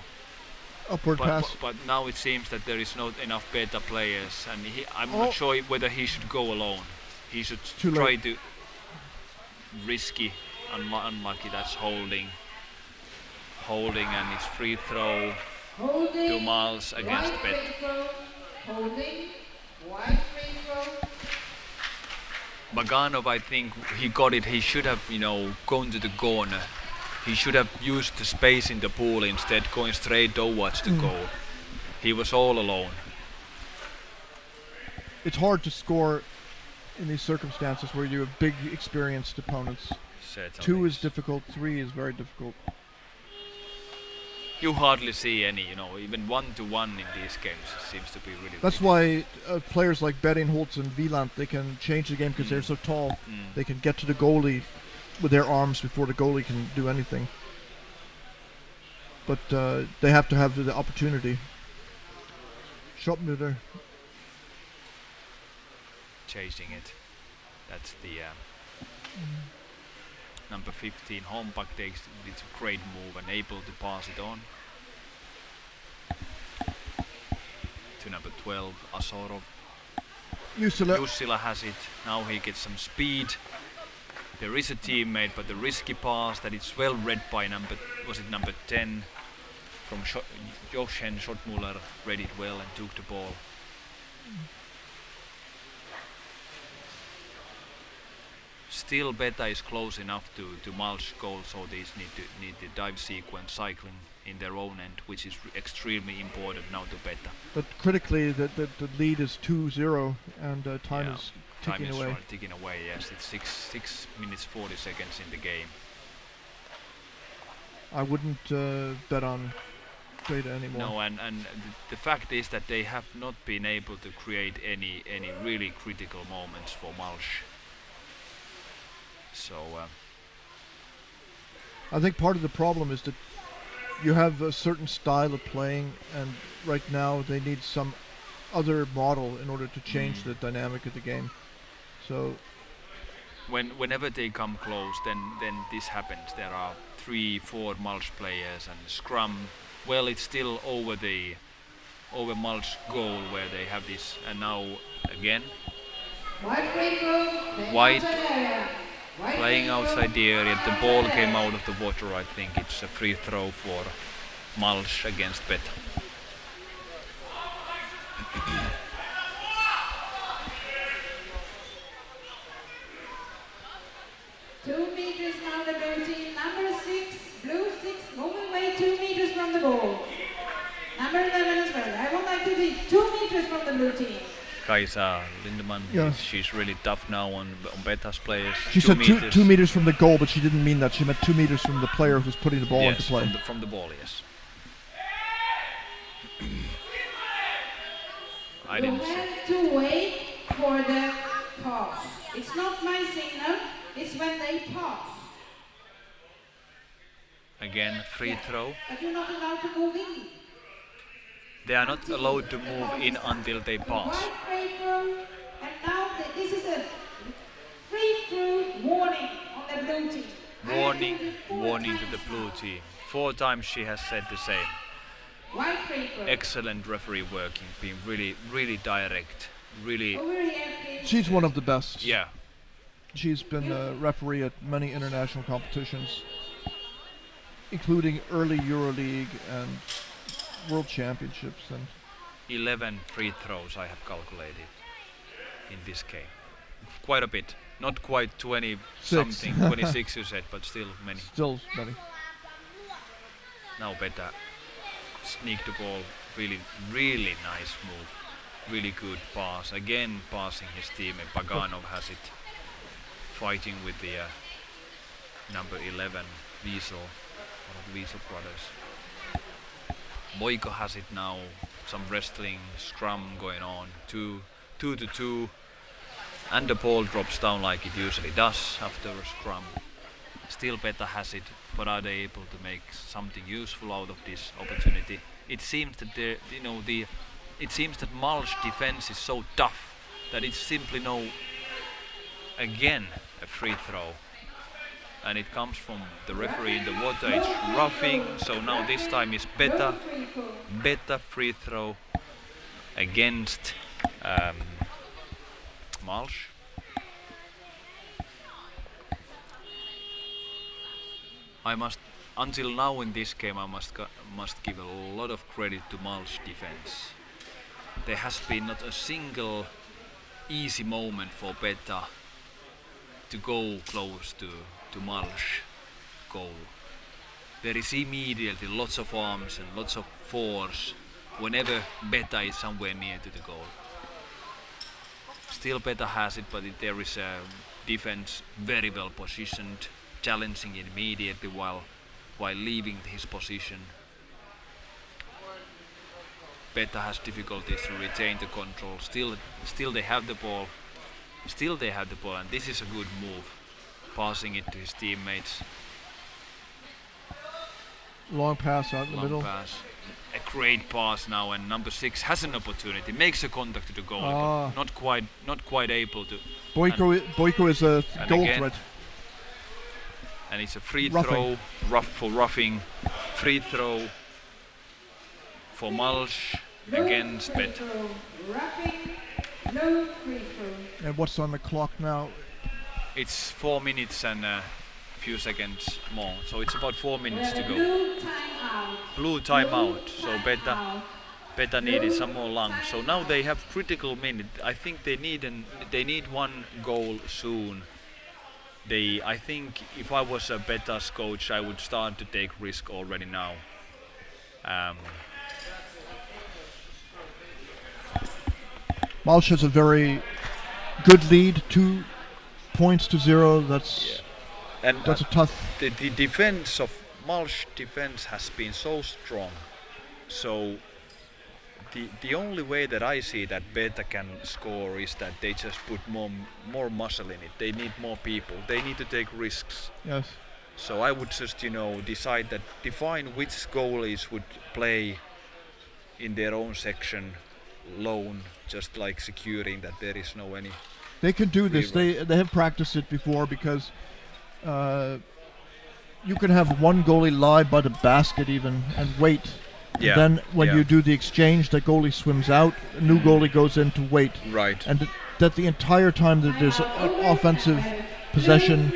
Upward pass. But now it seems that there is not enough Betta players, and I'm not sure whether he should go alone. He should try to risky, unlucky. That's holding, and it's free throw to Malsch against Betta. Holding, white free throw. Baganov, I think he got it. He should have, gone to the corner. He should have used the space in the pool instead, going straight towards the goal. He was all alone. It's hard to score in these circumstances where you have big, experienced opponents. Certainly. 2 is difficult, 3 is very difficult. You hardly see any, even 1-to-1 in these games seems to be really. That's why players like Bettingholtz and Wieland, they can change the game because they're so tall. They can get to the goalie with their arms before the goalie can do anything. But they have to have the opportunity. Schopmuller. Chasing it. That's the number 15. Holmback takes it's a great move and able to pass it on to number 12, Asorov. Jussila has it. Now he gets some speed. There is a teammate, but the risky pass that it's well read by number 10 from Jochen Schottmuller, read it well and took the ball. Still Betta is close enough to Malsch goal, so these need the dive sequence cycling in their own end, which is extremely important now to Betta. But critically, the lead is 2-0 and time is ticking away. Ticking away, yes. It's 6 minutes 40 seconds in the game. I wouldn't bet on Betta anymore. No, and the fact is that they have not been able to create any really critical moments for Malsch. So I think part of the problem is that you have a certain style of playing, and right now they need some other model in order to change the dynamic of the game. So whenever they come close, then this happens. There are 3-4 Malsch players and scrum. Well, it's still over Malsch goal where they have this, and now again Wide free throw. Wide. Outside area. Wide Playing free throw, outside the area, the outside ball area. came out of the water. I think it's a free throw for Malsch against Betta. 2 meters now the blue team. Number 6, blue 6, moving away 2 meters from the ball. Number 11 as well. I would like to see 2 meters from the blue team. Kaisa Lindemann, Yeah. she's really tough now on Betta's players. She said 2 meters from the goal, but she didn't mean that. She meant 2 meters from the player who's putting the ball yes, into play. from the ball, yes. I You didn't see. have to wait for the pass. It's not my signal, it's when they pass. Again, free Yeah. throw. But you're not allowed to move in. They are not allowed to move in until they pass. Wide free throw, and now this is a free throw warning on the blue team. Warning, I have told you 4 warning to the times blue now. team. 4 times she has said the same. Wide free throw. Excellent referee working, being really, really direct. Really, Over here, please. She's one of the best. yeah. She's been a referee at many international competitions, including early Euroleague and World Championships. And 11 free throws I have calculated in this game. Quite a bit. Not quite 20 something, 26 you said, but still many. still many. Now Betta sneaked the ball. Really, really nice move. Really good pass. Again passing his teammate. Paganov has it. Fighting with the number 11, Wiesel, one of the Wiesel brothers. Boiko has it now. Some wrestling, scrum going on. 2 to 2. And the ball drops down like it usually does after a scrum. Still Betta has it, but are they able to make something useful out of this opportunity? It seems that it seems that Malsch defense is so tough that it's simply again a free throw. And it comes from the referee in the water. It's roughing, so now this time is Betta. Free throw. Betta free throw against Malsch. Until now in this game, I must give a lot of credit to Malsch defense. There has been not a single easy moment for Betta to go close to Malsch goal. There is immediately lots of arms and lots of force whenever Betta is somewhere near to the goal. Still Betta has it, but there is a defense very well positioned, challenging it immediately while leaving his position. Betta has difficulties to retain the control. Still they have the ball. And this is a good move, passing it to his teammates. Long pass out in the Long middle. pass. A great pass now, and number 6 has an opportunity. Makes a contact to the goal. Not quite able to. Boiko is a And goal again, threat. And it's a free Roughing. throw, for roughing. Free throw for Malsch No against free Betta. throw. Roughing, no free throw. And what's on the clock now? It's 4 minutes and a few seconds more, so it's about 4 minutes to go. Blue timeout. Blue timeout, so Timeout. Betta needed some more lungs. So now they have critical minute. I think they need one goal soon. I think if I was a Betta's coach, I would start to take risk already now. Malsch has a very good lead, 2 points to 0. That's And a tough. the defense of Malsch defense has been so strong. So the only way that I see that Betta can score is that they just put more muscle in it. They need more people. They need to take risks. Yes. So I would just define which goalies would play in their own section alone, just like securing that there is no any. They can do this. Free They have practiced it before because you can have one goalie lie by the basket even and wait. Yeah, And then when yeah. you do the exchange, the goalie swims out. A new goalie goes in to wait. Right. And that the entire time that there's an offensive possession,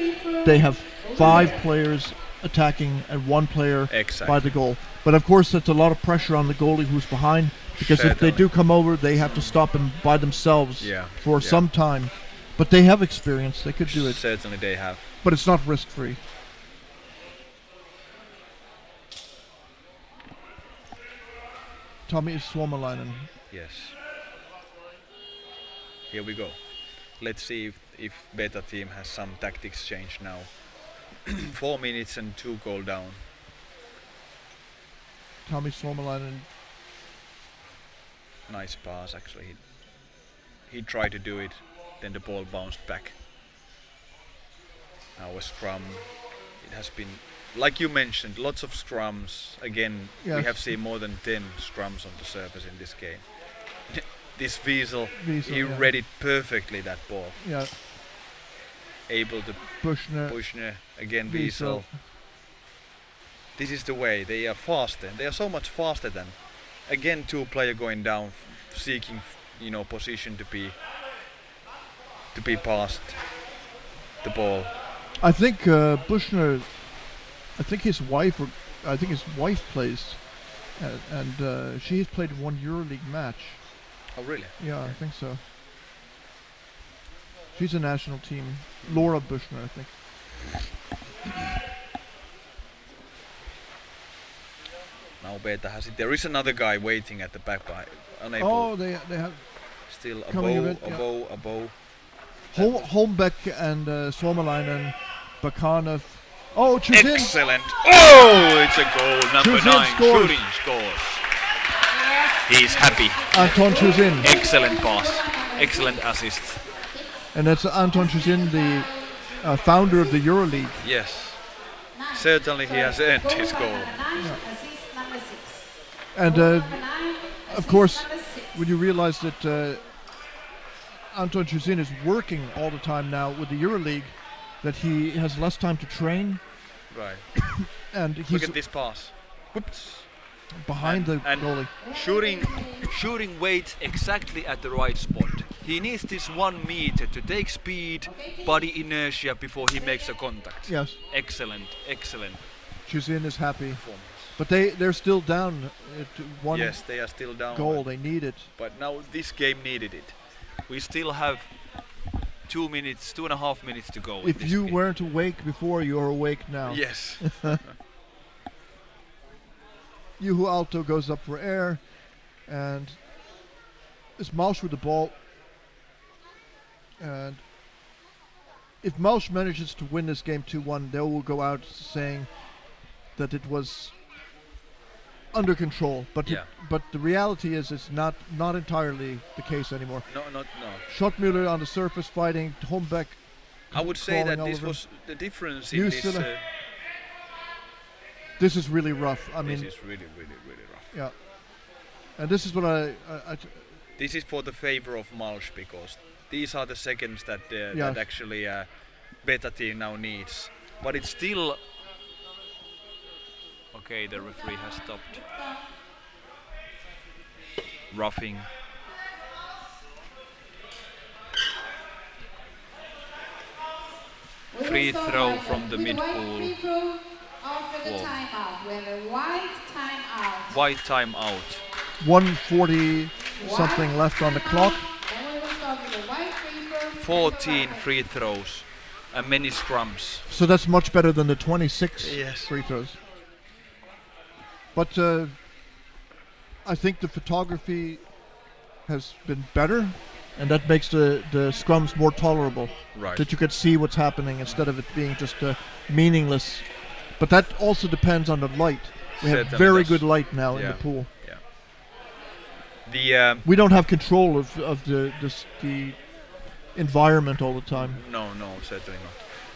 they have 5 players attacking and 1 player Exactly. by the goal. But of course, that's a lot of pressure on the goalie who's behind, because if they Certainly. do come over, they have to stop him by themselves Yeah, for yeah. some time. But they have experience; they could do it. Certainly they have. But it's not risk-free. Tommy Suomalainen. Yes. Here we go. Let's see if Betta team has some tactics change now. 4 minutes and 2 goal down. Tommy Suomalainen. Nice pass actually. He tried to do it, then the ball bounced back. Now a scrum. It has been, like you mentioned, lots of scrums. Again, we Yes. have seen more than 10 scrums on the surface in this game. This Wiesel, Wiesel, he yeah. read it perfectly, that ball. Yeah, Able to Bushner. Bushner, again Wiesel. Wiesel. This is the way. They are faster. They are so much faster than. Again, 2 player going down, seeking, position to be passed the ball. I think Bushner. I think his wife plays, and she's played 1 EuroLeague match. Oh really? Yeah, I think so. She's a national team. Laura Bushner, I think. Now Betta has it. There is another guy waiting at the back by unable. Oh, they have Still coming a above, bit, yeah. above. Holmbeck and Suomalainen, Bakanov. Oh, Chuzin. Excellent! Oh, it's a goal. Number Chuzin 9, scores. shooting scores. He's happy. Anton Chuzin. Excellent pass. Excellent assist. And that's Anton Chuzin, the founder of the Euroleague. Yes. Certainly he has earned his goal. Assist number 6. And Number 9, of assist course, number 6. when you realize that Anton Chuzin is working all the time now with the Euroleague, that he has less time to train, Right. and Look he's at this pass. Whoops. behind the and- goalie. Shooting weight exactly at the right spot. He needs this 1 meter to take speed, body inertia before he makes a contact. Yes, Excellent. Chuzin is happy, Performance. but they're still down at 1 Yes, they are still down. goal. They need it. But now this game needed it. We still have 2.5 minutes to go. in If this you game. weren't awake before, you're awake now. Yes. Juho Alto goes up for air, and it's Malsch with the ball. And if Malsch manages to win this game 2-1, they will go out saying that it was under control. But Yeah. but the reality is it's not entirely the case anymore. No. Schottmüller on the surface fighting, Holmbeck. I would say that crawling this over. was the difference in this. Juusola. This is really rough. I This mean, is really rough. yeah. And this is what I This is for the favor of Malsch, because these are the seconds that Yes. that actually Betta team now needs. But it's still. Okay, the referee has stopped. Roughing. We will Free start throw with from the with mid white pool. Free throw after the Whoa. timeout. We have a white timeout. White time out. 1:40 something White left on the timeout. clock. Then we will start with a white free throw. 14 free throws and many scrums. So that's much better than the 26 Yes. free throws. But I think the photography has been better, and that makes the scrums more tolerable. Right. That you could see what's happening instead of it being just meaningless. But that also depends on the light. We have Certainly very does. good light now in Yeah. the pool. The We don't have control of the environment all the time. no, certainly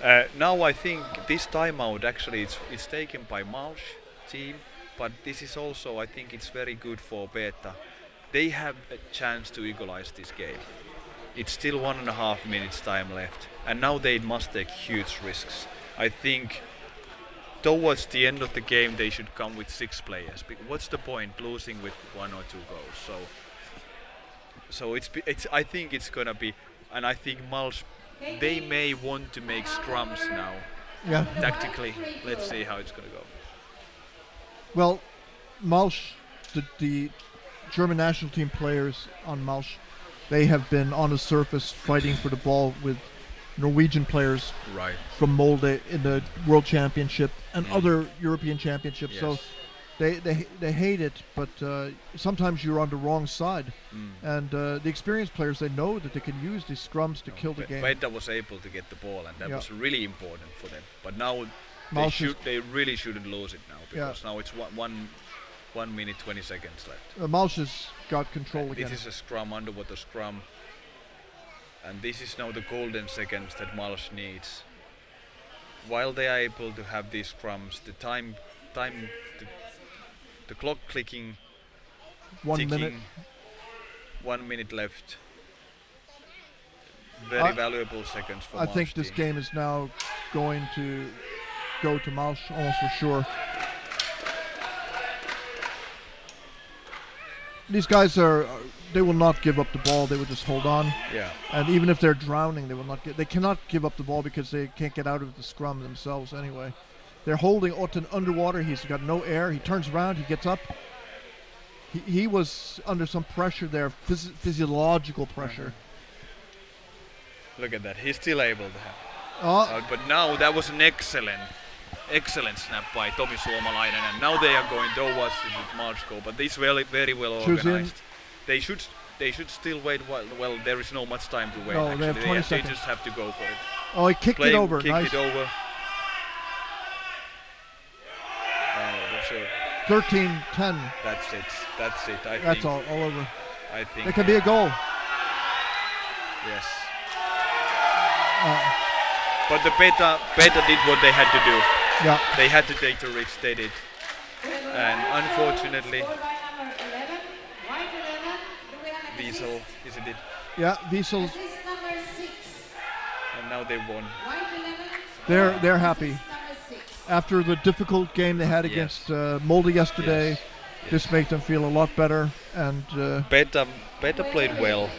not. Now I think this timeout actually it's taken by Malsch team, but this is also, I think it's very good for Betta. They have a chance to equalize this game. It's still 1.5 minutes time left, and now they must take huge risks. I think towards the end of the game they should come with 6 players. What's the point losing with 1 or 2 goals? So it's I think it's gonna be and I think Malsch, they may want to make scrums now. Yeah. Tactically, let's see how it's going to go. Well, Malsch, the German national team players on Malsch, they have been on the surface fighting for the ball with Norwegian players Right. from Molde in the World Championship and other European Championships. Yes. So they hate it, but sometimes you're on the wrong side. And the experienced players, they know that they can use these scrums to kill the game. Betta was able to get the ball, and that Yeah. was really important for them. But now Malsch is- they really shouldn't lose it now, because now it's 1 minute 20 seconds left. Malsch has got control again. This is a scrum, underwater scrum, and this is now the golden seconds that Malsch needs. While they are able to have these scrums, the clock clicking, 1 ticking, minute. 1 minute left. Very I- valuable seconds for I Malsch think this team. game is now going to go to Malsch almost for sure. These guys they will not give up the ball. They will just hold on. Yeah. And even if they're drowning, they cannot give up the ball because they can't get out of the scrum themselves anyway. They're holding Otten underwater. He's got no air. He turns around. He gets up. He was under some pressure there, physiological pressure. Look at that. He's still able to have. But now that was an excellent snap by Tomi Suomalainen, and now they are going towards the Malsch goal. But this very well Choose in. organized. They should still wait. Well, there is no much time to wait. No, actually. they have 20 they seconds. just have to go for it. Oh, he kicked it over. Kicked Nice. it over. Oh, that's it. 13-10. That's it. I That's think. all over. I think. It could be a goal. Yes. But the Betta did what they had to do. Yeah. They had to take the risk. They did. And unfortunately, Scored by number 11, white 11. Do we have an Wiesel, assist? isn't it? Yeah, Wiesel, Assist number 6. And now they won. White 11. They're scored happy. assist number 6. after the difficult game they had Yes. against Molde yesterday, Yes. this makes them feel a lot better. And Betta played well,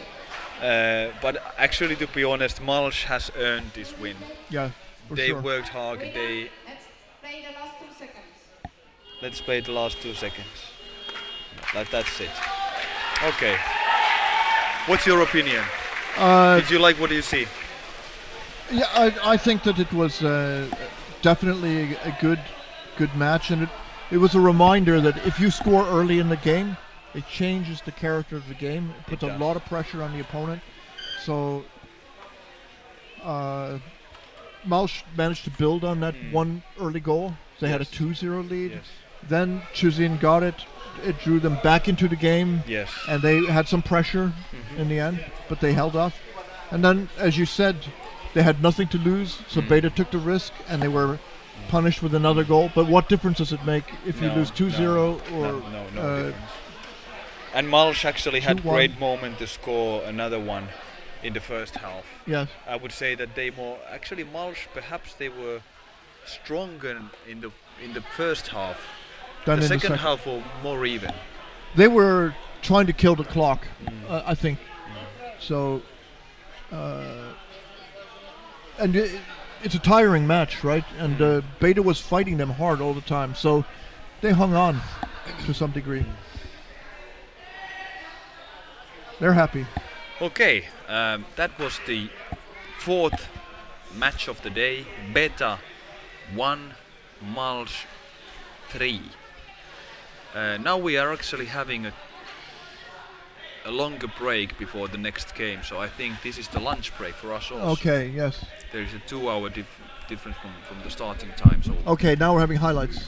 but actually, to be honest, Malsch has earned this win. yeah, for They sure. worked hard. Let's play the last 2 seconds. Let's play the last 2 seconds. That's it. Okay. What's your opinion? Did you like what you see? Yeah, I think that it was definitely a good match, and it was a reminder that if you score early in the game, it changes the character of the game. It puts a does. lot of pressure on the opponent. So Malsch managed to build on that one early goal. They had a Yes. 2-0 lead. Yes. Then Chuzin got it. It drew them back into the game. Yes. And they had some pressure in the end, but they held off. And then, as you said, they had nothing to lose, so Betta took the risk, and they were punished with another goal. But what difference does it make if you No, lose 2-0 or no difference. And Malsch actually had 2-1. great moment to score another one in the first half. yes, I would say that actually Malsch, perhaps they were stronger in the first half. then The in second half were more even. they were trying to kill the clock, I think. So, and it's a tiring match, right? And Betta was fighting them hard all the time, so they hung on to some degree. They're happy. Okay, that was the fourth match of the day. Betta 1, Malsch 3. Now we are actually having a longer break before the next game, so I think this is the lunch break for us also. Okay, yes. There is a 2-hour difference from the starting time. So Okay, now we're having highlights.